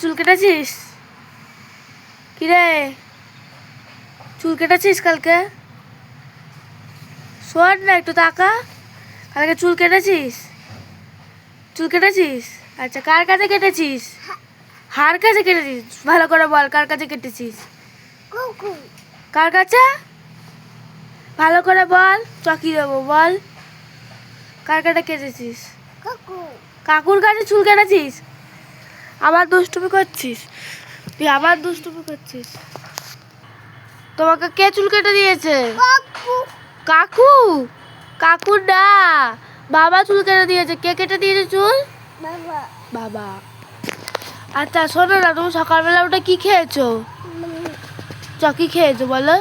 চুল কেটেছিস? কিরে চুল কেটেছিস কালকে? শোন না, একটু তাকা। কালকে চুল কেটেছিস? চুল কেটেছিস? আচ্ছা, কার কাছে কেটেছিস? হার কাছে কেটেছিস? ভালো করে বল, কার কাছে কেটেছিস? কার কাছে? ভালো করে বল, চকি দেবো। বল, কার কাছে কেটেছিস? কাকুর কাছে চুল কেটেছিস? আবার দুষ্টুমি করছিস? তুই আবার দুষ্টুমি করছিস? তোমাকে কে চুল কেটে দিয়েছে? কাকু? কাকু না, বাবা চুল কেটে দিয়েছে। কে কেটে দিয়েছে চুল? বাবা। আচ্ছা শোনো না, তুমি সকালবেলা উঠে কি খেয়েছো? কি খেয়েছো বলো?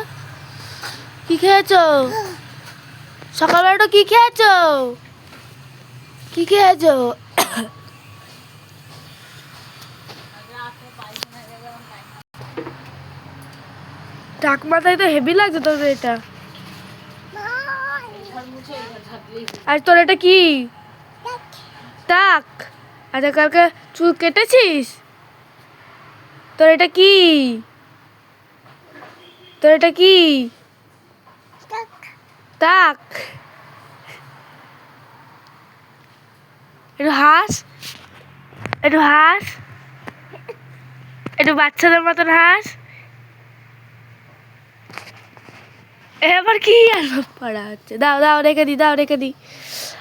কি খেয়েছো সকালবেলা উঠে? কি খেয়েছো? কি খেয়েছো? টাক মাথায় তো হেভি লাগছে তোর এটা। আর তোর এটা কি? টাক? আচ্ছা, কালকে চুল কেটেছিস? তোর এটা কি? তোর এটা কি? টাক? একটু হাস, একটু হাস, একটু বাচ্চাদের মতন হাস। এবার কি আর পড়া হচ্ছে? দাও দাও, রেখে দি, দাও রেখে দি।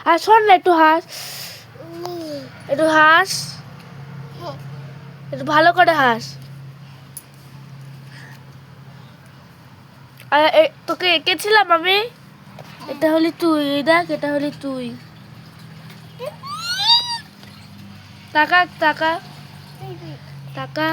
আর শোন না, একটু হাস, একটু হাস, একটু ভালো করে হাস। আর তোকে এঁকেছিলাম আমি। এটা হলি তুই, দেখ, এটা হলি তুই। তাকা তাকা তাকা।